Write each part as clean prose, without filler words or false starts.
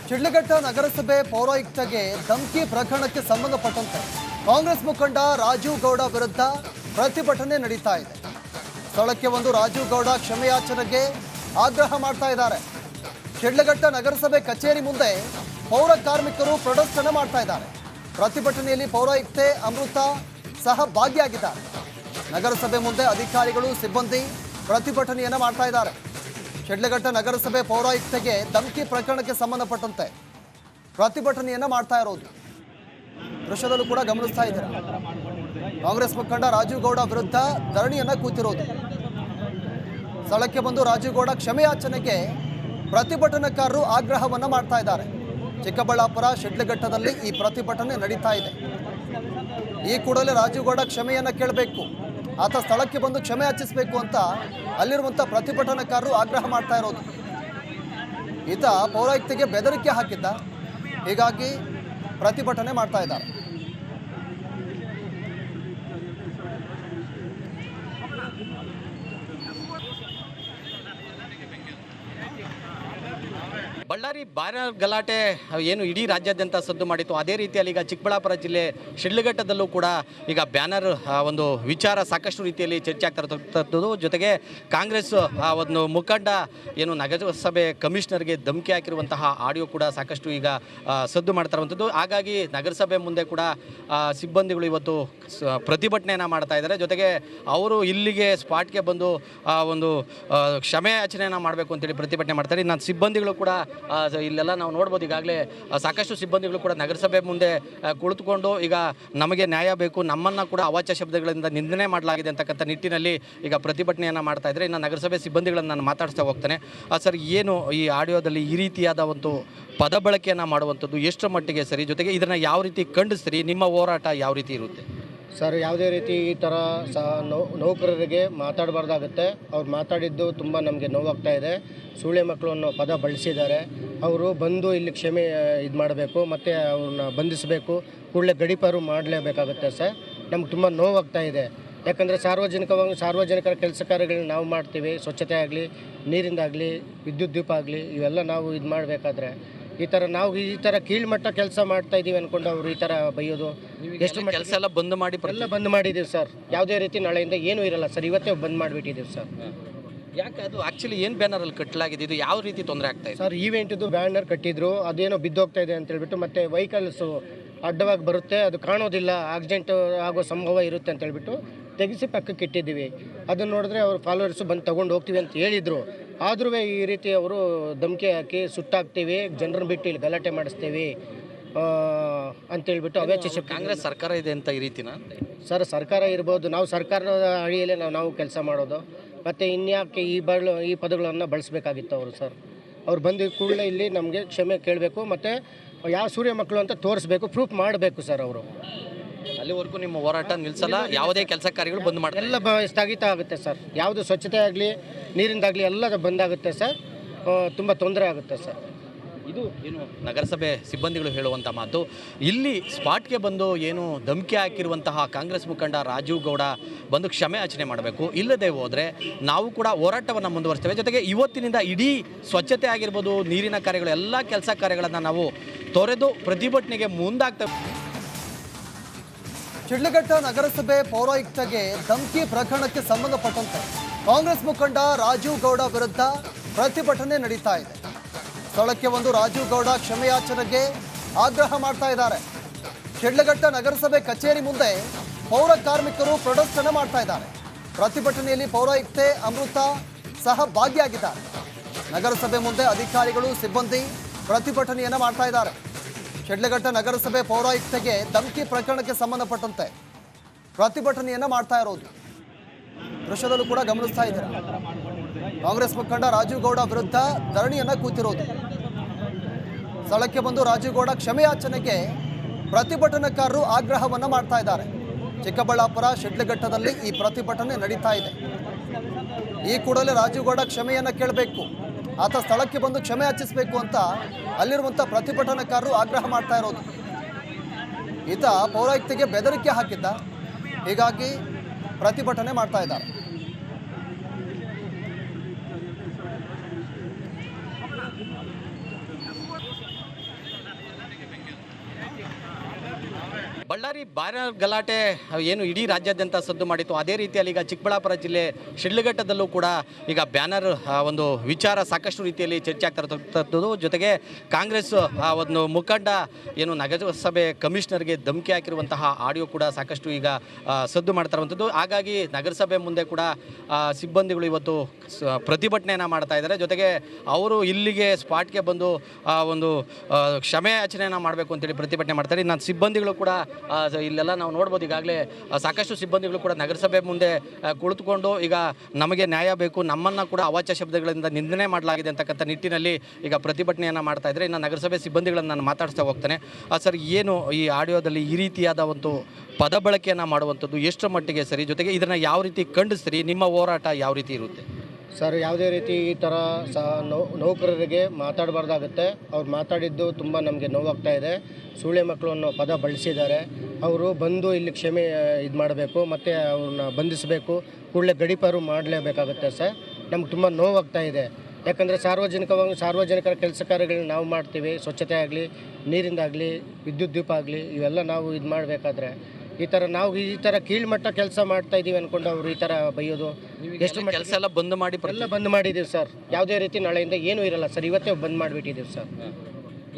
ಶಿಡ್ಲಘಟ್ಟ ನಗರಸಭೆ ಪೌರಾಯುಕ್ತಗೆ ಧಮಕಿ ಪ್ರಕರಣಕ್ಕೆ ಸಂಬಂಧಪಟ್ಟಂತೆ ಕಾಂಗ್ರೆಸ್ ಮುಖಂಡ ರಾಜೀವ್ ಗೌಡ ವಿರುದ್ಧ ಪ್ರತಿಭಟನೆ ನಡೀತಾ ಇದೆ. ಸ್ಥಳಕ್ಕೆ ಒಂದು ರಾಜೀವ್ ಗೌಡ ಕ್ಷಮೆಯಾಚನೆಗೆ ಆಗ್ರಹ ಮಾಡ್ತಾ ಇದ್ದಾರೆ. ಶಿಡ್ಲಘಟ್ಟ ನಗರಸಭೆ ಕಚೇರಿ ಮುಂದೆ ಪೌರ ಕಾರ್ಮಿಕರು ಪ್ರದರ್ಶನ ಮಾಡ್ತಾ ಇದ್ದಾರೆ. ಪ್ರತಿಭಟನೆಯಲ್ಲಿ ಪೌರಾಯುಕ್ತೆ ಅಮೃತ ಸಹ ಭಾಗಿಯಾಗಿದ್ದಾರೆ. ನಗರಸಭೆ ಮುಂದೆ ಅಧಿಕಾರಿಗಳು ಸಿಬ್ಬಂದಿ ಪ್ರತಿಭಟನೆಯನ್ನು ಮಾಡ್ತಾ ಇದ್ದಾರೆ. ಶಿಡ್ಲಘಟ್ಟ ನಗರಸಭೆ ಪೌರಾಯುಕ್ತೆಗೆ ಧಮಕಿ ಪ್ರಕರಣಕ್ಕೆ ಸಂಬಂಧಪಟ್ಟಂತೆ ಪ್ರತಿಭಟನೆಯನ್ನು ಮಾಡ್ತಾ ಇರೋದು ದೃಶ್ಯದಲ್ಲೂ ಕೂಡ ಗಮನಿಸ್ತಾ ಇದ್ದಾರೆ. ಕಾಂಗ್ರೆಸ್ ಮುಖಂಡ ರಾಜೀವ್ ಗೌಡ ವಿರುದ್ಧ ಧರಣಿಯನ್ನು ಕೂತಿರೋದು. ಸ್ಥಳಕ್ಕೆ ಬಂದು ರಾಜೀವ್ ಗೌಡ ಕ್ಷಮೆಯಾಚನೆಗೆ ಪ್ರತಿಭಟನಾಕಾರರು ಆಗ್ರಹವನ್ನು ಮಾಡ್ತಾ ಇದ್ದಾರೆ. ಚಿಕ್ಕಬಳ್ಳಾಪುರ ಶಿಡ್ಲಘಟ್ಟದಲ್ಲಿ ಈ ಪ್ರತಿಭಟನೆ ನಡೀತಾ ಇದೆ. ಈ ಕೂಡಲೇ ರಾಜೀವ್ ಗೌಡ ಕ್ಷಮೆಯನ್ನು ಕೇಳಬೇಕು, ಆತ ಸ್ಥಳಕ್ಕೆ ಬಂದು ಕ್ಷಮೆ ಯಾಚಿಸಬೇಕು ಅಂತ ಅಲ್ಲಿರುವಂಥ ಪ್ರತಿಭಟನಾಕಾರರು ಆಗ್ರಹ ಮಾಡ್ತಾ ಇರೋದು. ಈತ ಪೌರಾಯುಕ್ತಿಗೆ ಬೆದರಿಕೆ ಹಾಕಿದ್ದ, ಹೀಗಾಗಿ ಪ್ರತಿಭಟನೆ ಮಾಡ್ತಾ ಇದ್ದಾರೆ. ಬಳ್ಳಾರಿ ಬ್ಯಾನರ್ ಗಲಾಟೆ ಏನು ಇಡೀ ರಾಜ್ಯಾದ್ಯಂತ ಸದ್ದು ಮಾಡಿತ್ತು, ಅದೇ ರೀತಿಯಲ್ಲಿ ಈಗ ಚಿಕ್ಕಬಳ್ಳಾಪುರ ಜಿಲ್ಲೆ ಶಿಡ್ಲಘಟ್ಟದಲ್ಲೂ ಕೂಡ ಈಗ ಬ್ಯಾನರ್ ಒಂದು ವಿಚಾರ ಸಾಕಷ್ಟು ರೀತಿಯಲ್ಲಿ ಚರ್ಚೆ ಆಗ್ತಾ ಇರತಕ್ಕಂಥದ್ದು. ಜೊತೆಗೆ ಕಾಂಗ್ರೆಸ್ ಒಂದು ಮುಖಂಡ ಏನು ನಗರಸಭೆ ಕಮಿಷನರ್ಗೆ ಧಮಕಿ ಹಾಕಿರುವಂತಹ ಆಡಿಯೋ ಕೂಡ ಸಾಕಷ್ಟು ಈಗ ಸದ್ದು ಮಾಡ್ತಾ ಇರುವಂಥದ್ದು. ಹಾಗಾಗಿ ನಗರಸಭೆ ಮುಂದೆ ಕೂಡ ಸಿಬ್ಬಂದಿಗಳು ಇವತ್ತು ಪ್ರತಿಭಟನೆಯನ್ನು ಮಾಡ್ತಾ ಇದ್ದಾರೆ. ಜೊತೆಗೆ ಅವರು ಇಲ್ಲಿಗೆ ಸ್ಪಾಟ್ಗೆ ಬಂದು ಒಂದು ಕ್ಷಮೆ ಯಾಚನೆಯನ್ನು ಮಾಡಬೇಕು ಅಂತೇಳಿ ಪ್ರತಿಭಟನೆ ಮಾಡ್ತಾರೆ. ನಾನು ಸಿಬ್ಬಂದಿಗಳು ಕೂಡ ಇಲ್ಲೆಲ್ಲ ನಾವು ನೋಡ್ಬೋದು, ಈಗಾಗಲೇ ಸಾಕಷ್ಟು ಸಿಬ್ಬಂದಿಗಳು ಕೂಡ ನಗರಸಭೆ ಮುಂದೆ ಕುಳಿತುಕೊಂಡು ಈಗ ನಮಗೆ ನ್ಯಾಯ ಬೇಕು, ನಮ್ಮನ್ನು ಕೂಡ ಅವಾಚ್ಯ ಶಬ್ದಗಳಿಂದ ನಿಂದನೆ ಮಾಡಲಾಗಿದೆ ಅಂತಕ್ಕಂಥ ನಿಟ್ಟಿನಲ್ಲಿ ಈಗ ಪ್ರತಿಭಟನೆಯನ್ನು ಮಾಡ್ತಾ ಇದ್ದಾರೆ. ಇನ್ನು ನಗರಸಭೆ ಸಿಬ್ಬಂದಿಗಳನ್ನು ನಾನು ಮಾತಾಡಿಸ್ತಾ ಹೋಗ್ತೇನೆ. ಸರ್, ಏನು ಈ ಆಡಿಯೋದಲ್ಲಿ ಈ ರೀತಿಯಾದ ಒಂದು ಪದ ಬಳಕೆಯನ್ನು ಮಾಡುವಂಥದ್ದು ಎಷ್ಟರ ಮಟ್ಟಿಗೆ ಸರಿ, ಜೊತೆಗೆ ಇದನ್ನು ಯಾವ ರೀತಿ ಖಂಡಿಸ್ತೀರಿ, ನಿಮ್ಮ ಹೋರಾಟ ಯಾವ ರೀತಿ ಇರುತ್ತೆ? ಸರ್, ಯಾವುದೇ ರೀತಿ ಈ ಥರ ನೌಕರರಿಗೆ ಮಾತಾಡಬಾರ್ದಾಗುತ್ತೆ. ಅವ್ರು ಮಾತಾಡಿದ್ದು ತುಂಬ ನಮಗೆ ನೋವಾಗ್ತಾ ಇದೆ. ಸೂಳೆ ಮಕ್ಕಳು ಅನ್ನೋ ಪದ ಬಳಸಿದ್ದಾರೆ. ಅವರು ಬಂದು ಇಲ್ಲಿ ಕ್ಷಮೆ ಇದು ಮಾಡಬೇಕು, ಮತ್ತು ಅವ್ರನ್ನ ಬಂಧಿಸಬೇಕು, ಕೂಡಲೇ ಗಡೀಪಾರು ಮಾಡಲೇಬೇಕಾಗುತ್ತೆ ಸರ್. ನಮ್ಗೆ ತುಂಬ ನೋವಾಗ್ತಾ ಇದೆ. ಯಾಕಂದರೆ ಸಾರ್ವಜನಿಕರ ಕೆಲಸ ಕಾರ್ಯಗಳನ್ನ ನಾವು ಮಾಡ್ತೀವಿ. ಸ್ವಚ್ಛತೆ ಆಗಲಿ, ನೀರಿಂದಾಗಲಿ, ವಿದ್ಯುತ್ ದೀಪ ಆಗಲಿ, ಇವೆಲ್ಲ ನಾವು ಇದು ಮಾಡಬೇಕಾದ್ರೆ ಈ ಥರ ಕೀಳ್ಮಟ್ಟ ಕೆಲಸ ಮಾಡ್ತಾ ಇದ್ದೀವಿ ಅಂದ್ಕೊಂಡು ಅವರು ಈ ಥರ ಬೈಯೋದು ಎಷ್ಟು ಕೆಲಸ ಎಲ್ಲ ಬಂದ್ ಮಾಡಿದ್ದೀವಿ ಸರ್. ಯಾವುದೇ ರೀತಿ ನಾಳೆಯಿಂದ ಏನೂ ಇರಲ್ಲ ಸರ್. ಇವತ್ತೇ ಬಂದ್ ಮಾಡಿಬಿಟ್ಟಿದ್ದೀವಿ ಸರ್. ಯಾಕೆ ಅದು ಆ್ಯಕ್ಚುಲಿ ಏನು ಬ್ಯಾನರಲ್ಲಿ ಕಟ್ಟಲಾಗಿದೆ, ಇದು ಯಾವ ರೀತಿ ತೊಂದರೆ ಆಗ್ತಾ ಇದೆ ಸರ್? ಈವೆಂಟಿದು ಬ್ಯಾನರ್ ಕಟ್ಟಿದ್ರು, ಅದೇನೋ ಬಿದ್ದೋಗ್ತಾ ಇದೆ ಅಂತ ಹೇಳ್ಬಿಟ್ಟು, ಮತ್ತು ವೆಹಿಕಲ್ಸು ಅಡ್ಡವಾಗಿ ಬರುತ್ತೆ, ಅದು ಕಾಣೋದಿಲ್ಲ, ಆಕ್ಸಿಡೆಂಟ್ ಆಗೋ ಸಂಭವ ಇರುತ್ತೆ ಅಂತ ಹೇಳ್ಬಿಟ್ಟು ತೆಗೆಸಿ ಪಕ್ಕಕ್ಕೆ ಇಟ್ಟಿದ್ದೀವಿ. ಅದನ್ನು ನೋಡಿದ್ರೆ ಅವ್ರ ಫಾಲೋವರ್ಸು ಬಂದು ತೊಗೊಂಡು ಹೋಗ್ತೀವಿ ಅಂತ ಹೇಳಿದರು. ಆದ್ರೂ ಈ ರೀತಿ ಅವರು ಧಮಕಿ ಹಾಕಿ ಸುಟ್ಟಾಕ್ತೀವಿ, ಜನರನ್ನ ಬಿಟ್ಟು ಇಲ್ಲಿ ಗಲಾಟೆ ಮಾಡಿಸ್ತೀವಿ ಅಂತೇಳ್ಬಿಟ್ಟು ಅವಾಚ್ಯ ಕಾಂಗ್ರೆಸ್ ಸರ್ಕಾರ ಇದೆ ಅಂತ ಈ ರೀತಿನ ಸರ್? ಸರ್ಕಾರ ಇರ್ಬೋದು, ನಾವು ಸರ್ಕಾರದ ಅಡಿಯಲ್ಲೇ ನಾವು ಕೆಲಸ ಮಾಡೋದು. ಮತ್ತು ಇನ್ಯಾಕೆ ಈ ಪದಗಳನ್ನು ಬಳಸಬೇಕಾಗಿತ್ತು ಅವರು ಸರ್? ಅವ್ರು ಬಂದು ಕೂಡಲೇ ಇಲ್ಲಿ ನಮಗೆ ಕ್ಷಮೆ ಕೇಳಬೇಕು, ಮತ್ತು ಯಾವ ಸೂರ್ಯ ಮಕ್ಕಳು ಅಂತ ತೋರಿಸ್ಬೇಕು, ಪ್ರೂಫ್ ಮಾಡಬೇಕು ಸರ್. ಅವರು ಅಲ್ಲಿವರೆಗೂ ನಿಮ್ಮ ಹೋರಾಟ ನಿಲ್ಲಿಸಲ್ಲ, ಯಾವುದೇ ಕೆಲಸ ಕಾರ್ಯಗಳು ಬಂದ್ ಮಾಡಿ ಎಲ್ಲ ಸ್ಥಗಿತ ಆಗುತ್ತೆ ಸರ್. ಯಾವುದು ಸ್ವಚ್ಛತೆ ಆಗಲಿ, ನೀರಿಂದಾಗಲಿ ಎಲ್ಲ ಬಂದಾಗುತ್ತೆ ಸರ್. ತುಂಬ ತೊಂದರೆ ಆಗುತ್ತೆ ಸರ್. ಇದು ಏನು ನಗರಸಭೆ ಸಿಬ್ಬಂದಿಗಳು ಹೇಳುವಂಥ ಮಾತು. ಇಲ್ಲಿ ಸ್ಪಾಟ್ಗೆ ಬಂದು ಏನು ಧಮಕಿ ಹಾಕಿರುವಂತಹ ಕಾಂಗ್ರೆಸ್ ಮುಖಂಡ ರಾಜೀವ್ ಗೌಡ ಬಂದು ಕ್ಷಮೆ ಯಾಚನೆ ಮಾಡಬೇಕು, ಇಲ್ಲದೆ ಹೋದರೆ ನಾವು ಕೂಡ ಹೋರಾಟವನ್ನು ಮುಂದುವರಿಸ್ತೇವೆ. ಜೊತೆಗೆ ಇವತ್ತಿನಿಂದ ಇಡೀ ಸ್ವಚ್ಛತೆ ಆಗಿರ್ಬೋದು, ನೀರಿನ ಕಾರ್ಯಗಳು, ಎಲ್ಲ ಕೆಲಸ ಕಾರ್ಯಗಳನ್ನು ನಾವು ತೊರೆದು ಪ್ರತಿಭಟನೆಗೆ ಮುಂದಾಗ್ತೇವೆ. ಶಿಡ್ಲಘಟ್ಟ ನಗರಸಭೆ ಪೌರಾಯುಕ್ತಗೆ ಧಮಕಿ ಪ್ರಕರಣಕ್ಕೆ ಸಂಬಂಧಪಟ್ಟಂತೆ ಕಾಂಗ್ರೆಸ್ ಮುಖಂಡ ರಾಜೀವ್ ಗೌಡ ವಿರುದ್ಧ ಪ್ರತಿಭಟನೆ ನಡೀತಾ ಇದೆ. ಸ್ಥಳಕ್ಕೆ ಒಂದು ರಾಜೀವ್ ಗೌಡ ಕ್ಷಮೆಯಾಚನೆಗೆ ಆಗ್ರಹ ಮಾಡ್ತಾ ಇದ್ದಾರೆ. ಶಿಡ್ಲಘಟ್ಟ ನಗರಸಭೆ ಕಚೇರಿ ಮುಂದೆ ಪೌರ ಕಾರ್ಮಿಕರು ಪ್ರದರ್ಶನ ಮಾಡ್ತಾ ಇದ್ದಾರೆ. ಪ್ರತಿಭಟನೆಯಲ್ಲಿ ಪೌರಾಯುಕ್ತೆ ಅಮೃತ ಸಹ ಭಾಗಿಯಾಗಿದ್ದಾರೆ. ನಗರಸಭೆ ಮುಂದೆ ಅಧಿಕಾರಿಗಳು ಸಿಬ್ಬಂದಿ ಪ್ರತಿಭಟನೆಯನ್ನು ಮಾಡ್ತಾ ಇದ್ದಾರೆ. ಶಿಡ್ಲಘಟ್ಟ ನಗರಸಭೆ ಪೌರಾಯುಕ್ತೆಗೆ ಧಮಕಿ ಪ್ರಕರಣಕ್ಕೆ ಸಂಬಂಧಪಟ್ಟಂತೆ ಪ್ರತಿಭಟನೆಯನ್ನು ಮಾಡ್ತಾ ಇರೋದು ದೃಶ್ಯದಲ್ಲೂ ಕೂಡ ಗಮನಿಸ್ತಾ ಇದ್ದಾರೆ. ಕಾಂಗ್ರೆಸ್ ಮುಖಂಡ ರಾಜೀವ್ ಗೌಡ ವಿರುದ್ಧ ಧರಣಿಯನ್ನು ಕೂತಿರೋದು. ಸ್ಥಳಕ್ಕೆ ಬಂದು ರಾಜೀವ್ ಗೌಡ ಕ್ಷಮೆಯಾಚನೆಗೆ ಪ್ರತಿಭಟನಾಕಾರರು ಆಗ್ರಹವನ್ನು ಮಾಡ್ತಾ ಇದ್ದಾರೆ. ಚಿಕ್ಕಬಳ್ಳಾಪುರ ಶಿಡ್ಲಘಟ್ಟದಲ್ಲಿ ಈ ಪ್ರತಿಭಟನೆ ನಡೀತಾ ಇದೆ. ಈ ಕೂಡಲೇ ರಾಜೀವ್ ಗೌಡ ಕ್ಷಮೆಯನ್ನು ಕೇಳಬೇಕು, ಆತ ಸ್ಥಳಕ್ಕೆ ಬಂದು ಕ್ಷಮೆ ಯಾಚಿಸಬೇಕು ಅಂತ ಅಲ್ಲಿರುವಂಥ ಪ್ರತಿಭಟನಾಕಾರರು ಆಗ್ರಹ ಮಾಡ್ತಾ ಇರೋದು. ಈತ ಪೌರಾಯುಕ್ತಿಗೆ ಬೆದರಿಕೆ ಹಾಕಿದ್ದ, ಹೀಗಾಗಿ ಪ್ರತಿಭಟನೆ ಮಾಡ್ತಾ ಇದ್ದಾರೆ. ಬಳ್ಳಾರಿ ಬ್ಯಾನರ್ ಗಲಾಟೆ ಏನು ಇಡೀ ರಾಜ್ಯಾದ್ಯಂತ ಸದ್ದು ಮಾಡಿತ್ತು ಅದೇ ರೀತಿಯಲ್ಲಿ ಈಗ ಚಿಕ್ಕಬಳ್ಳಾಪುರ ಜಿಲ್ಲೆ ಶಿಡ್ಲಘಟ್ಟದಲ್ಲೂ ಕೂಡ ಈಗ ಬ್ಯಾನರ್ ಒಂದು ವಿಚಾರ ಸಾಕಷ್ಟು ರೀತಿಯಲ್ಲಿ ಚರ್ಚೆ ಆಗ್ತಾ ಇರತಕ್ಕಂಥದ್ದು. ಜೊತೆಗೆ ಕಾಂಗ್ರೆಸ್ ಒಂದು ಮುಖಂಡ ಏನು ನಗರಸಭೆ ಕಮಿಷನರ್ಗೆ ಧಮಕಿ ಹಾಕಿರುವಂತಹ ಆಡಿಯೋ ಕೂಡ ಸಾಕಷ್ಟು ಈಗ ಸದ್ದು ಮಾಡ್ತಾ ಇರುವಂಥದ್ದು. ಹಾಗಾಗಿ ನಗರಸಭೆ ಮುಂದೆ ಕೂಡ ಸಿಬ್ಬಂದಿಗಳು ಇವತ್ತು ಪ್ರತಿಭಟನೆಯನ್ನು ಮಾಡ್ತಾ ಇದ್ದಾರೆ. ಜೊತೆಗೆ ಅವರು ಇಲ್ಲಿಗೆ ಸ್ಪಾಟ್ಗೆ ಬಂದು ಒಂದು ಕ್ಷಮೆ ಯಾಚನೆಯನ್ನು ಮಾಡಬೇಕು ಅಂತೇಳಿ ಪ್ರತಿಭಟನೆ ಮಾಡ್ತಾರೆ. ನಾನು ಸಿಬ್ಬಂದಿಗಳು ಕೂಡ ಇಲ್ಲೆಲ್ಲ ನಾವು ನೋಡ್ಬೋದು, ಈಗಾಗಲೇ ಸಾಕಷ್ಟು ಸಿಬ್ಬಂದಿಗಳು ಕೂಡ ನಗರಸಭೆ ಮುಂದೆ ಕುಳಿತುಕೊಂಡು ಈಗ ನಮಗೆ ನ್ಯಾಯ ಬೇಕು, ನಮ್ಮನ್ನು ಕೂಡ ಅವಾಚ್ಯ ಶಬ್ದಗಳಿಂದ ನಿಂದನೆ ಮಾಡಲಾಗಿದೆ ಅಂತಕ್ಕಂಥ ನಿಟ್ಟಿನಲ್ಲಿ ಈಗ ಪ್ರತಿಭಟನೆಯನ್ನು ಮಾಡ್ತಾ ಇದ್ದಾರೆ. ಇನ್ನು ನಗರಸಭೆ ಸಿಬ್ಬಂದಿಗಳನ್ನು ನಾನು ಮಾತಾಡಿಸ್ತಾ ಹೋಗ್ತೇನೆ. ಸರ್, ಏನು ಈ ಆಡಿಯೋದಲ್ಲಿ ಈ ರೀತಿಯಾದ ಒಂದು ಪದ ಬಳಕೆಯನ್ನು ಮಾಡುವಂಥದ್ದು ಎಷ್ಟರ ಮಟ್ಟಿಗೆ ಸರಿ, ಜೊತೆಗೆ ಇದನ್ನು ಯಾವ ರೀತಿ ಖಂಡಿಸ್ತೀರಿ, ನಿಮ್ಮ ಹೋರಾಟ ಯಾವ ರೀತಿ ಇರುತ್ತೆ? ಸರ್, ಯಾವುದೇ ರೀತಿ ಈ ಥರ ನೌಕರರಿಗೆ ಮಾತಾಡಬಾರ್ದಾಗುತ್ತೆ. ಅವ್ರು ಮಾತಾಡಿದ್ದು ತುಂಬ ನಮಗೆ ನೋವಾಗ್ತಾ ಇದೆ. ಸೂಳೆ ಮಕ್ಕಳು ಅನ್ನೋ ಪದ ಬಳಸಿದ್ದಾರೆ. ಅವರು ಬಂದು ಇಲ್ಲಿ ಕ್ಷಮೆ ಇದು ಮಾಡಬೇಕು, ಮತ್ತು ಅವ್ರನ್ನ ಬಂಧಿಸಬೇಕು, ಕೂಡಲೇ ಗಡೀಪಾರು ಮಾಡಲೇಬೇಕಾಗುತ್ತೆ ಸರ್. ನಮ್ಗೆ ತುಂಬ ನೋವಾಗ್ತಾ ಇದೆ. ಯಾಕಂದರೆ ಸಾರ್ವಜನಿಕರ ಕೆಲಸ ಕಾರ್ಯಗಳನ್ನ ನಾವು ಮಾಡ್ತೀವಿ. ಸ್ವಚ್ಛತೆ ಆಗಲಿ, ನೀರಿಂದಾಗಲಿ, ವಿದ್ಯುತ್ ದೀಪ ಆಗಲಿ, ಇವೆಲ್ಲ ನಾವು ಇದು ಮಾಡಬೇಕಾದ್ರೆ ಈ ಥರ ಕೀಳ್ಮಟ್ಟ ಕೆಲಸ ಮಾಡ್ತಾ ಇದ್ದೀವಿ ಅಂದ್ಕೊಂಡು ಅವರು ಈ ಥರ ಬೈಯೋದು ಎಷ್ಟು ಕೆಲಸ ಎಲ್ಲ ಬಂದ್ ಮಾಡಿ ಎಲ್ಲ ಬಂದ್ ಮಾಡಿದ್ದೀವಿ ಸರ್. ಯಾವುದೇ ರೀತಿ ನಾಳೆಯಿಂದ ಏನೂ ಇರಲ್ಲ ಸರ್. ಇವತ್ತೇ ಬಂದ್ ಮಾಡಿಬಿಟ್ಟಿದ್ದೀವಿ ಸರ್.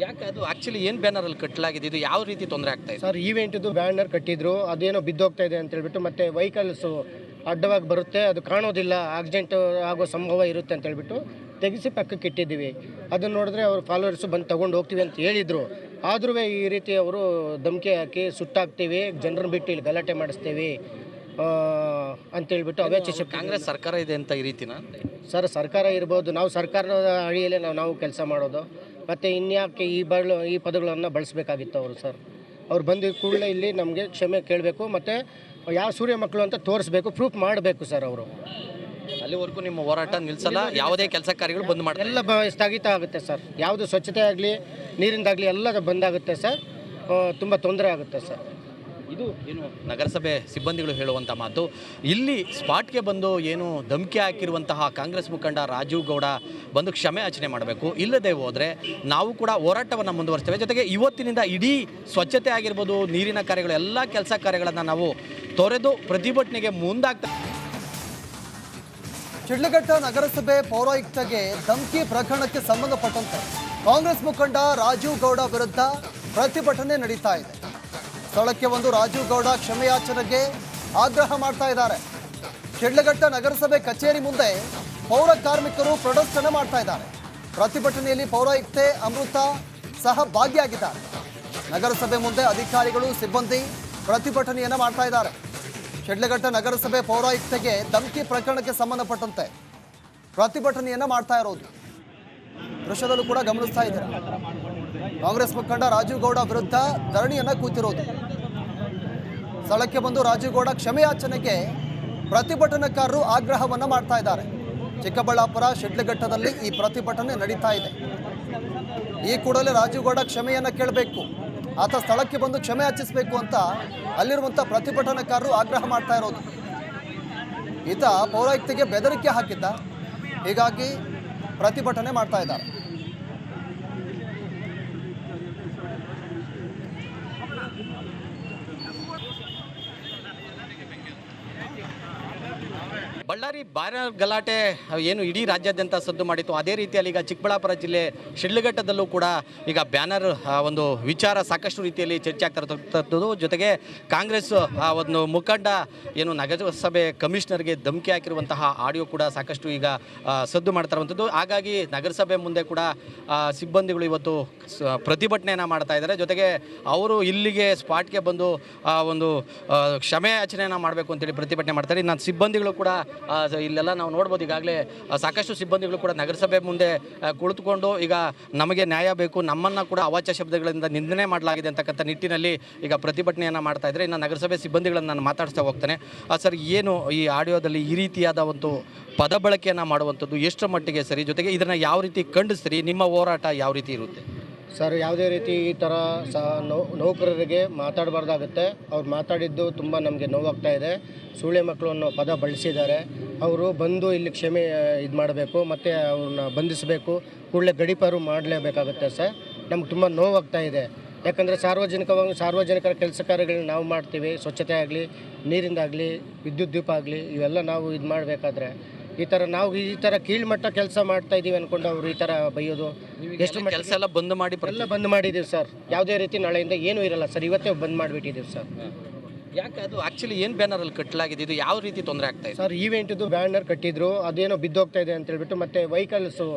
ಯಾಕೆ ಅದು ಆ್ಯಕ್ಚುಲಿ ಏನು ಬ್ಯಾನರಲ್ಲಿ ಕಟ್ಟಲಾಗಿದೆ, ಇದು ಯಾವ ರೀತಿ ತೊಂದರೆ ಆಗ್ತಾ ಇದೆ ಸರ್? ಈವೆಂಟಿದು ಬ್ಯಾನರ್ ಕಟ್ಟಿದ್ರು, ಅದೇನೋ ಬಿದ್ದೋಗ್ತಾ ಇದೆ ಅಂತ ಹೇಳ್ಬಿಟ್ಟು, ಮತ್ತು ವೆಹಿಕಲ್ಸು ಅಡ್ಡವಾಗಿ ಬರುತ್ತೆ, ಅದು ಕಾಣೋದಿಲ್ಲ, ಆಕ್ಸಿಡೆಂಟ್ ಆಗೋ ಸಂಭವ ಇರುತ್ತೆ ಅಂತ ಹೇಳ್ಬಿಟ್ಟು ತೆಗೆಸಿ ಪಕ್ಕಕ್ಕೆ ಇಟ್ಟಿದ್ದೀವಿ. ಅದನ್ನು ನೋಡಿದ್ರೆ ಅವ್ರ ಫಾಲೋವರ್ಸು ಬಂದು ತೊಗೊಂಡು ಹೋಗ್ತೀವಿ ಅಂತ ಹೇಳಿದರು. ಆದ್ರೂ ಈ ರೀತಿ ಅವರು ಧಮಕಿ ಹಾಕಿ ಸುಟ್ಟಾಕ್ತೀವಿ, ಜನರನ್ನ ಬಿಟ್ಟು ಇಲ್ಲಿ ಗಲಾಟೆ ಮಾಡಿಸ್ತೀವಿ ಅಂತೇಳ್ಬಿಟ್ಟು ಅವಾಚ್ಯ ಕಾಂಗ್ರೆಸ್ ಸರ್ಕಾರ ಇದೆ ಅಂತ ಈ ರೀತಿನ ಸರ್? ಸರ್ಕಾರ ಇರ್ಬೋದು, ನಾವು ಸರ್ಕಾರದ ಅಡಿಯಲ್ಲೇ ನಾವು ಕೆಲಸ ಮಾಡೋದು. ಮತ್ತು ಇನ್ಯಾಕೆ ಈ ಪದಗಳನ್ನು ಬಳಸಬೇಕಾಗಿತ್ತು ಅವರು ಸರ್? ಅವ್ರು ಬಂದು ಕೂಡಲೇ ಇಲ್ಲಿ ನಮಗೆ ಕ್ಷಮೆ ಕೇಳಬೇಕು, ಮತ್ತು ಯಾವ ಸೂರ್ಯ ಮಕ್ಕಳು ಅಂತ ತೋರಿಸ್ಬೇಕು, ಪ್ರೂಫ್ ಮಾಡಬೇಕು ಸರ್ ಅವರು. ಅಲ್ಲಿವರೆಗೂ ನಿಮ್ಮ ಹೋರಾಟ ನಿಲ್ಲಿಸಲ್ಲ, ಯಾವುದೇ ಕೆಲಸ ಕಾರ್ಯಗಳು ಬಂದ್ ಮಾಡಿ ಎಲ್ಲ ಸ್ಥಗಿತ ಆಗುತ್ತೆ ಸರ್. ಯಾವುದು ಸ್ವಚ್ಛತೆ ಆಗಲಿ, ನೀರಿಂದಾಗಲಿ ಎಲ್ಲ ಬಂದಾಗುತ್ತೆ ಸರ್. ತುಂಬ ತೊಂದರೆ ಆಗುತ್ತೆ ಸರ್. ಇದು ಏನು ನಗರಸಭೆ ಸಿಬ್ಬಂದಿಗಳು ಹೇಳುವಂಥ ಮಾತು. ಇಲ್ಲಿ ಸ್ಪಾಟ್ಗೆ ಬಂದು ಏನು ಧಮಕಿ ಹಾಕಿರುವಂತಹ ಕಾಂಗ್ರೆಸ್ ಮುಖಂಡ ರಾಜೀವ್ ಗೌಡ ಬಂದು ಕ್ಷಮೆ ಯಾಚನೆ ಮಾಡಬೇಕು, ಇಲ್ಲದೆ ಹೋದರೆ ನಾವು ಕೂಡ ಹೋರಾಟವನ್ನು ಮುಂದುವರಿಸ್ತೇವೆ. ಜೊತೆಗೆ ಇವತ್ತಿನಿಂದ ಇಡೀ ಸ್ವಚ್ಛತೆ ಆಗಿರ್ಬೋದು, ನೀರಿನ ಕಾರ್ಯಗಳು, ಎಲ್ಲ ಕೆಲಸ ಕಾರ್ಯಗಳನ್ನು ನಾವು ತೊರೆದು ಪ್ರತಿಭಟನೆಗೆ ಮುಂದಾಗ್ತೇವೆ. ಶಿಡ್ಲಘಟ್ಟ ನಗರಸಭೆ ಪೌರಾಯುಕ್ತಗೆ ಧಮಕಿ ಪ್ರಕರಣಕ್ಕೆ ಸಂಬಂಧಪಟ್ಟಂತೆ ಕಾಂಗ್ರೆಸ್ ಮುಖಂಡ ರಾಜೀವ್ ಗೌಡ ವಿರುದ್ಧ ಪ್ರತಿಭಟನೆ ನಡೀತಾ ಇದೆ. ಸ್ಥಳಕ್ಕೆ ಒಂದು ರಾಜೀವ್ ಗೌಡ ಕ್ಷಮೆಯಾಚನೆಗೆ ಆಗ್ರಹ ಮಾಡ್ತಾ ಇದ್ದಾರೆ. ಶಿಡ್ಲಘಟ್ಟ ನಗರಸಭೆ ಕಚೇರಿ ಮುಂದೆ ಪೌರ ಕಾರ್ಮಿಕರು ಪ್ರದರ್ಶನ ಮಾಡ್ತಾ ಇದ್ದಾರೆ. ಪ್ರತಿಭಟನೆಯಲ್ಲಿ ಪೌರಾಯುಕ್ತೆ ಅಮೃತ ಸಹ ಭಾಗಿಯಾಗಿದ್ದಾರೆ. ನಗರಸಭೆ ಮುಂದೆ ಅಧಿಕಾರಿಗಳು, ಸಿಬ್ಬಂದಿ ಪ್ರತಿಭಟನೆಯನ್ನು ಮಾಡ್ತಾ ಇದ್ದಾರೆ. ಶಿಡ್ಲಘಟ್ಟ ನಗರಸಭೆ ಪೌರಾಯುಕ್ತೆಗೆ ಧಮಕಿ ಪ್ರಕರಣಕ್ಕೆ ಸಂಬಂಧಪಟ್ಟಂತೆ ಪ್ರತಿಭಟನೆಯನ್ನು ಮಾಡ್ತಾ ಇರೋದು ದೃಶ್ಯದಲ್ಲೂ ಕೂಡ ಗಮನಿಸ್ತಾ ಇದ್ದಾರೆ. ಕಾಂಗ್ರೆಸ್ ಮುಖಂಡ ರಾಜೀವ್ ಗೌಡ ವಿರುದ್ಧ ಧರಣಿಯನ್ನು ಕೂತಿರೋದು. ಸ್ಥಳಕ್ಕೆ ಬಂದು ರಾಜೀವ್ ಗೌಡ ಕ್ಷಮೆಯಾಚನೆಗೆ ಪ್ರತಿಭಟನಾಕಾರರು ಆಗ್ರಹವನ್ನು ಮಾಡ್ತಾ ಇದ್ದಾರೆ. ಚಿಕ್ಕಬಳ್ಳಾಪುರ ಶಿಡ್ಲಘಟ್ಟದಲ್ಲಿ ಈ ಪ್ರತಿಭಟನೆ ನಡೀತಾ ಇದೆ. ಈ ಕೂಡಲೇ ರಾಜೀವ್ ಗೌಡ ಕ್ಷಮೆಯನ್ನು ಕೇಳಬೇಕು, ಆತ ಸ್ಥಳಕ್ಕೆ ಬಂದು ಕ್ಷಮೆ ಯಾಚಿಸಬೇಕು ಅಂತ ಅಲ್ಲಿರುವಂಥ ಪ್ರತಿಭಟನಾಕಾರರು ಆಗ್ರಹ ಮಾಡ್ತಾ ಇರೋದು. ಈತ ಪೌರಾಯುಕ್ತಿಗೆ ಬೆದರಿಕೆ ಹಾಕಿದ್ದ, ಹೀಗಾಗಿ ಪ್ರತಿಭಟನೆ ಮಾಡ್ತಾ ಇದ್ದಾರೆ. ಬಳ್ಳಾರಿ ಬ್ಯಾನರ್ ಗಲಾಟೆ ಏನು ಇಡೀ ರಾಜ್ಯಾದ್ಯಂತ ಸದ್ದು ಮಾಡಿತ್ತು ಅದೇ ರೀತಿಯಲ್ಲಿ ಈಗ ಚಿಕ್ಕಬಳ್ಳಾಪುರ ಜಿಲ್ಲೆ ಶಿಡ್ಲಘಟ್ಟದಲ್ಲೂ ಕೂಡ ಈಗ ಬ್ಯಾನರ್ ಒಂದು ವಿಚಾರ ಸಾಕಷ್ಟು ರೀತಿಯಲ್ಲಿ ಚರ್ಚೆ ಆಗ್ತಾ ಇರತಕ್ಕಂಥದ್ದು. ಜೊತೆಗೆ ಕಾಂಗ್ರೆಸ್ ಒಂದು ಮುಖಂಡ ಏನು ನಗರಸಭೆ ಕಮಿಷನರ್ಗೆ ಧಮಕಿ ಹಾಕಿರುವಂತಹ ಆಡಿಯೋ ಕೂಡ ಸಾಕಷ್ಟು ಈಗ ಸದ್ದು ಮಾಡ್ತಾ ಇರುವಂಥದ್ದು. ಹಾಗಾಗಿ ನಗರಸಭೆ ಮುಂದೆ ಕೂಡ ಸಿಬ್ಬಂದಿಗಳು ಇವತ್ತು ಪ್ರತಿಭಟನೆಯನ್ನು ಮಾಡ್ತಾ ಇದ್ದಾರೆ. ಜೊತೆಗೆ ಅವರು ಇಲ್ಲಿಗೆ ಸ್ಪಾಟ್ಗೆ ಬಂದು ಒಂದು ಕ್ಷಮೆ ಯಾಚನೆಯನ್ನು ಮಾಡಬೇಕು ಅಂತೇಳಿ ಪ್ರತಿಭಟನೆ ಮಾಡ್ತಾರೆ. ನಾನು ಸಿಬ್ಬಂದಿಗಳು ಕೂಡ ಇಲ್ಲೆಲ್ಲ ನಾವು ನೋಡ್ಬೋದು, ಈಗಾಗಲೇ ಸಾಕಷ್ಟು ಸಿಬ್ಬಂದಿಗಳು ಕೂಡ ನಗರಸಭೆ ಮುಂದೆ ಕುಳಿತುಕೊಂಡು ಈಗ ನಮಗೆ ನ್ಯಾಯ ಬೇಕು, ನಮ್ಮನ್ನು ಕೂಡ ಅವಾಚ್ಯ ಶಬ್ದಗಳಿಂದ ನಿಂದನೆ ಮಾಡಲಾಗಿದೆ ಅಂತಕ್ಕಂಥ ನಿಟ್ಟಿನಲ್ಲಿ ಈಗ ಪ್ರತಿಭಟನೆಯನ್ನು ಮಾಡ್ತಾ ಇದ್ದಾರೆ. ಇನ್ನು ನಗರಸಭೆ ಸಿಬ್ಬಂದಿಗಳನ್ನು ನಾನು ಮಾತಾಡಿಸ್ತಾ ಹೋಗ್ತೇನೆ. ಸರ್, ಏನು ಈ ಆಡಿಯೋದಲ್ಲಿ ಈ ರೀತಿಯಾದ ಒಂದು ಪದ ಬಳಕೆಯನ್ನು ಮಾಡುವಂಥದ್ದು ಎಷ್ಟರ ಮಟ್ಟಿಗೆ ಸರಿ, ಜೊತೆಗೆ ಇದನ್ನು ಯಾವ ರೀತಿ ಖಂಡಿಸ್ತೀರಿ, ನಿಮ್ಮ ಹೋರಾಟ ಯಾವ ರೀತಿ ಇರುತ್ತೆ? ಸರ್, ಯಾವುದೇ ರೀತಿ ಈ ಥರ ನೌಕರರಿಗೆ ಮಾತಾಡಬಾರ್ದಾಗುತ್ತೆ. ಅವ್ರು ಮಾತಾಡಿದ್ದು ತುಂಬ ನಮಗೆ ನೋವಾಗ್ತಾ ಇದೆ. ಸೂಳೆ ಮಕ್ಕಳು ಅನ್ನೋ ಪದ ಬಳಸಿದ್ದಾರೆ. ಅವರು ಬಂದು ಇಲ್ಲಿ ಕ್ಷಮೆ ಇದು ಮಾಡಬೇಕು, ಮತ್ತು ಅವ್ರನ್ನ ಬಂಧಿಸಬೇಕು, ಕೂಡಲೇ ಗಡೀಪಾರು ಮಾಡಲೇಬೇಕಾಗುತ್ತೆ ಸರ್. ನಮ್ಗೆ ತುಂಬ ನೋವಾಗ್ತಾ ಇದೆ. ಯಾಕಂದರೆ ಸಾರ್ವಜನಿಕರ ಕೆಲಸ ಕಾರ್ಯಗಳನ್ನ ನಾವು ಮಾಡ್ತೀವಿ, ಸ್ವಚ್ಛತೆ ಆಗಲಿ, ನೀರಿಂದಾಗಲಿ, ವಿದ್ಯುತ್ ದೀಪ ಆಗಲಿ, ಇವೆಲ್ಲ ನಾವು ಇದು ಮಾಡಬೇಕಾದ್ರೆ ನಾವು ಈ ಥರ ಕೀಳ್ಮಟ್ಟ ಕೆಲಸ ಮಾಡ್ತಾ ಇದ್ದೀವಿ ಅಂದ್ಕೊಂಡು ಅವರು ಈ ಥರ ಬೈಯೋದು ಎಷ್ಟು ಕೆಲಸ ಎಲ್ಲ ಬಂದ್ ಮಾಡಿ ಎಲ್ಲ ಬಂದ್ ಮಾಡಿದ್ದೀವಿ ಸರ್. ಯಾವುದೇ ರೀತಿ ನಾಳೆಯಿಂದ ಏನೂ ಇರಲ್ಲ ಸರ್, ಇವತ್ತೇ ಬಂದ್ ಮಾಡಿಬಿಟ್ಟಿದ್ದೀವಿ ಸರ್. ಯಾಕೆ ಅದು ಆಕ್ಚುಲಿ ಏನು ಬ್ಯಾನರಲ್ಲಿ ಕಟ್ಟಲಾಗಿದೆ, ಇದು ಯಾವ ರೀತಿ ತೊಂದರೆ ಆಗ್ತಾ ಇದೆ ಸರ್? ಈವೆಂಟ್ದು ಬ್ಯಾನರ್ ಕಟ್ಟಿದ್ರು, ಅದೇನೋ ಬಿದ್ದೋಗ್ತಾ ಇದೆ ಅಂತ ಹೇಳ್ಬಿಟ್ಟು, ಮತ್ತೆ ವೆಹಿಕಲ್ಸು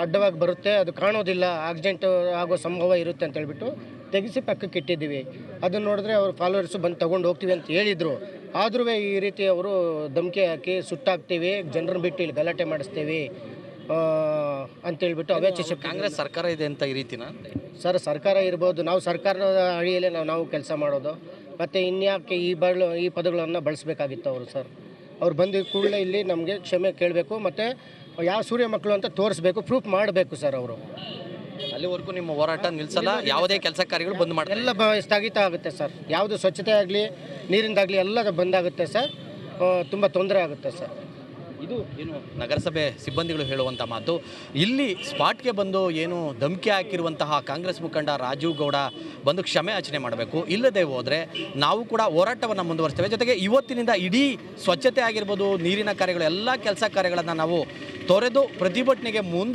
ಅಡ್ಡವಾಗಿ ಬರುತ್ತೆ, ಅದು ಕಾಣೋದಿಲ್ಲ, ಆಕ್ಸಿಡೆಂಟ್ ಆಗೋ ಸಂಭವ ಇರುತ್ತೆ ಅಂತ ಹೇಳ್ಬಿಟ್ಟು ತೆಗೆಸಿ ಪಕ್ಕಕ್ಕೆ ಇಟ್ಟಿದ್ದೀವಿ. ಅದನ್ನು ನೋಡಿದ್ರೆ ಅವ್ರ ಫಾಲೋವರ್ಸು ಬಂದು ತೊಗೊಂಡು ಹೋಗ್ತೀವಿ ಅಂತ ಹೇಳಿದರು. ಆದ್ರೂ ಈ ರೀತಿ ಅವರು ಧಮಕಿ ಹಾಕಿ ಸುಟ್ಟಾಕ್ತೀವಿ, ಜನರನ್ನ ಬಿಟ್ಟು ಇಲ್ಲಿ ಗಲಾಟೆ ಮಾಡಿಸ್ತೀವಿ ಅಂತೇಳ್ಬಿಟ್ಟು ಅವೇಚ ಕಾಂಗ್ರೆಸ್ ಸರ್ಕಾರ ಇದೆ ಅಂತ ಈ ರೀತಿನ ಸರ್? ಸರ್ಕಾರ ಇರ್ಬೋದು, ನಾವು ಸರ್ಕಾರದ ಅಡಿಯಲ್ಲೇ ನಾವು ಕೆಲಸ ಮಾಡೋದು, ಮತ್ತು ಇನ್ಯಾಕೆ ಈ ಪದಗಳನ್ನು ಬಳಸಬೇಕಾಗಿತ್ತು ಅವರು ಸರ್? ಅವ್ರು ಬಂದ ಕೂಡಲೇ ಇಲ್ಲಿ ನಮಗೆ ಕ್ಷಮೆ ಕೇಳಬೇಕು, ಮತ್ತು ಯಾವ ಸೂರ್ಯ ಮಕ್ಕಳು ಅಂತ ತೋರಿಸ್ಬೇಕು, ಪ್ರೂಫ್ ಮಾಡಬೇಕು ಸರ್ ಅವರು. ಅಲ್ಲಿವರೆಗೂ ನಿಮ್ಮ ಹೋರಾಟ ನಿಲ್ಸಲ್ಲ, ಯಾವುದೇ ಕೆಲಸ ಕಾರ್ಯಗಳು ಬಂದ್ ಮಾಡ್ತಾರೆ, ಎಲ್ಲ ಸ್ಥಗಿತ ಆಗುತ್ತೆ ಸರ್. ಯಾವುದು ಸ್ವಚ್ಛತೆ ಆಗಲಿ, ನೀರಿಂದಾಗಲಿ ಎಲ್ಲ ಬಂದಾಗುತ್ತೆ ಸರ್. ತುಂಬ ತೊಂದರೆ ಆಗುತ್ತೆ ಸರ್. ಇದು ಏನು ನಗರಸಭೆ ಸಿಬ್ಬಂದಿಗಳು ಹೇಳುವಂಥ ಮಾತು. ಇಲ್ಲಿ ಸ್ಪಾಟ್ಗೆ ಬಂದು ಏನು ಧಮಕಿ ಹಾಕಿರುವಂತಹ ಕಾಂಗ್ರೆಸ್ ಮುಖಂಡ ರಾಜೀವ್ ಗೌಡ ಬಂದು ಕ್ಷಮೆ ಯಾಚನೆ ಮಾಡಬೇಕು, ಇಲ್ಲದೆ ಹೋದರೆ ನಾವು ಕೂಡ ಹೋರಾಟವನ್ನು ಮುಂದುವರಿಸ್ತೇವೆ. ಜೊತೆಗೆ ಇವತ್ತಿನಿಂದ ಇಡೀ ಸ್ವಚ್ಛತೆ ಆಗಿರ್ಬೋದು, ನೀರಿನ ಕಾರ್ಯಗಳು, ಎಲ್ಲ ಕೆಲಸ ಕಾರ್ಯಗಳನ್ನು ನಾವು ತೊರೆದು ಪ್ರತಿಭಟನೆಗೆ ಮುಂದೆ